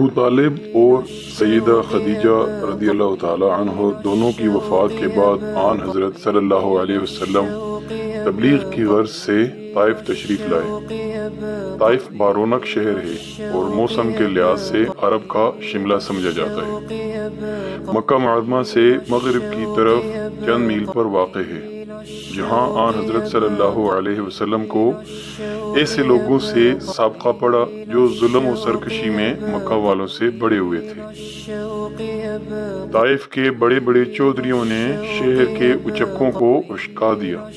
ابو طالب اور سیدہ خدیجہ رضی اللہ تعالی عنہ دونوں کی وفات کے بعد آن حضرت صلی اللہ علیہ وسلم تبلیغ کی غرض سے طائف تشریف لائے۔ طائف بارونق شہر ہے اور موسم کے لحاظ سے عرب کا شملہ سمجھا جاتا ہے۔ مکہ معظمہ سے مغرب کی طرف چند میل پر واقع ہے، جہاں آن حضرت صلی اللہ علیہ وسلم کو ایسے لوگوں سے سابقہ پڑا جو ظلم و سرکشی میں مکہ والوں سے بڑے ہوئے تھے۔ طائف کے بڑے بڑے چودھریوں نے شہر کے اچکوں کو اچکا دیا،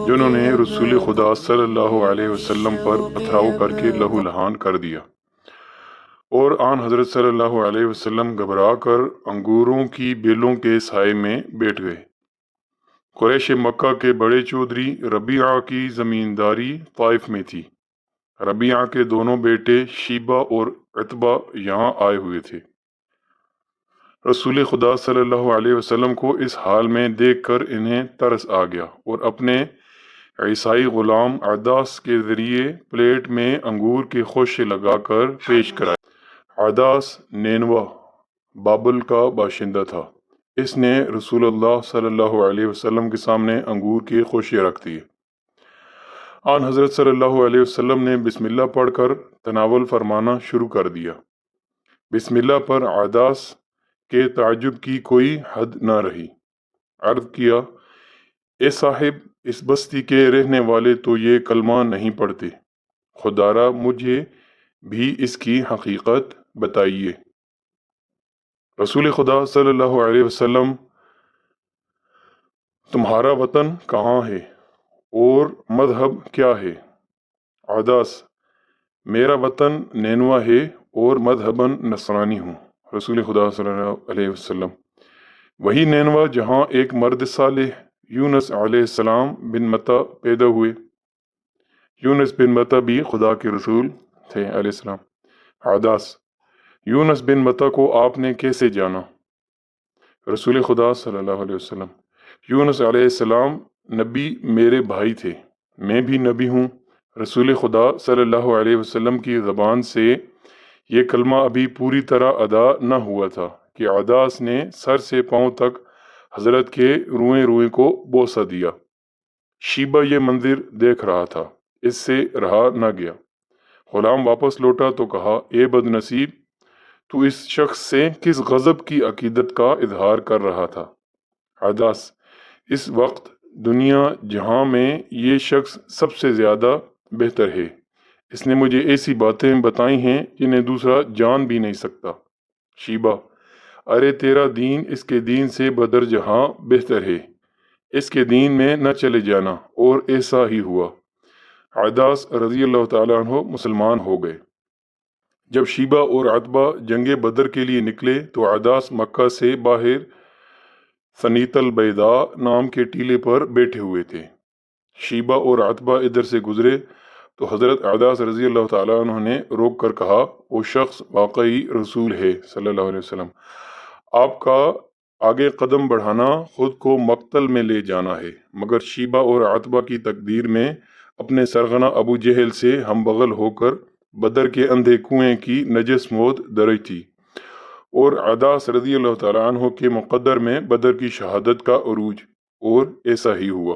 جنہوں نے رسول خدا صلی اللہ علیہ وسلم پر پتھراؤ کر کے لہو لہان کر دیا، اور آن حضرت صلی اللہ علیہ وسلم گھبرا کر انگوروں کی بیلوں کے سائے میں بیٹھ گئے۔ قریش مکہ کے بڑے چودھری ربیعہ کی زمینداری طائف میں تھی۔ ربیعہ کے دونوں بیٹے شیبہ اور عتبہ یہاں آئے ہوئے تھے۔ رسول خدا صلی اللہ علیہ وسلم کو اس حال میں دیکھ کر انہیں ترس آ گیا اور اپنے عیسائی غلام عداس کے ذریعے پلیٹ میں انگور کے خوشے لگا کر پیش کرائے۔ عداس نینوا بابل کا باشندہ تھا۔ اس نے رسول اللہ صلی اللہ علیہ وسلم کے سامنے انگور کے خوشے رکھ دیے۔ آن حضرت صلی اللہ علیہ وسلم نے بسم اللہ پڑھ کر تناول فرمانا شروع کر دیا۔ بسم اللہ پر عداس کے تعجب کی کوئی حد نہ رہی۔ عرض کیا، اے صاحب، اس بستی کے رہنے والے تو یہ کلمہ نہیں پڑھتے، خدارا مجھے بھی اس کی حقیقت بتائیے۔ رسول خدا صلی اللہ علیہ وسلم، تمہارا وطن کہاں ہے اور مذہب کیا ہے؟ عداس، میرا وطن نینوا ہے اور مذہباً نصرانی ہوں۔ رسول خدا صلی اللہ علیہ وسلم، وہی نینوا جہاں ایک مرد صالح یونس علیہ السلام بن متا پیدا ہوئے۔ یونس بن متا بھی خدا کے رسول تھے علیہ السلام۔ عداس، یونس بن متا کو آپ نے کیسے جانا؟ رسول خدا صلی اللہ علیہ وسلم، یونس علیہ السلام نبی میرے بھائی تھے، میں بھی نبی ہوں۔ رسول خدا صلی اللہ علیہ وسلم کی زبان سے یہ کلمہ ابھی پوری طرح ادا نہ ہوا تھا کہ عداس نے سر سے پاؤں تک حضرت کے روئیں روئیں کو بوسہ دیا۔ شیبہ یہ منظر دیکھ رہا تھا، اس سے رہا نہ گیا۔ غلام واپس لوٹا تو کہا، اے بد نصیب، تو اس شخص سے کس غضب کی عقیدت کا اظہار کر رہا تھا؟ عداس، اس وقت دنیا جہاں میں یہ شخص سب سے زیادہ بہتر ہے، اس نے مجھے ایسی باتیں بتائی ہیں جنہیں دوسرا جان بھی نہیں سکتا۔ شیبہ، ارے تیرا دین اس کے دین سے بدر جہاں بہتر ہے، اس کے دین میں نہ چلے جانا، اور ایسا ہی ہوا۔ عداس رضی اللہ تعالیٰ عنہ مسلمان ہو گئے۔ جب شیبہ اور عتبہ جنگ بدر کے لیے نکلے تو عداس مکہ سے باہر ثنیۃ البیضاء نام کے ٹیلے پر بیٹھے ہوئے تھے۔ شیبہ اور عتبہ ادھر سے گزرے تو حضرت عداس رضی اللہ تعالیٰ عنہ نے روک کر کہا، وہ شخص واقعی رسول ہے صلی اللہ علیہ وسلم، آپ کا آگے قدم بڑھانا خود کو مقتل میں لے جانا ہے۔ مگر شیبہ اور عتبہ کی تقدیر میں اپنے سرغنہ ابو جہل سے ہم بغل ہو کر بدر کے اندھے کنویں کی نجس موت درج تھی، اور عداس رضی اللہ تعالیٰ عنہ کے مقدر میں بدر کی شہادت کا عروج، اور ایسا ہی ہوا۔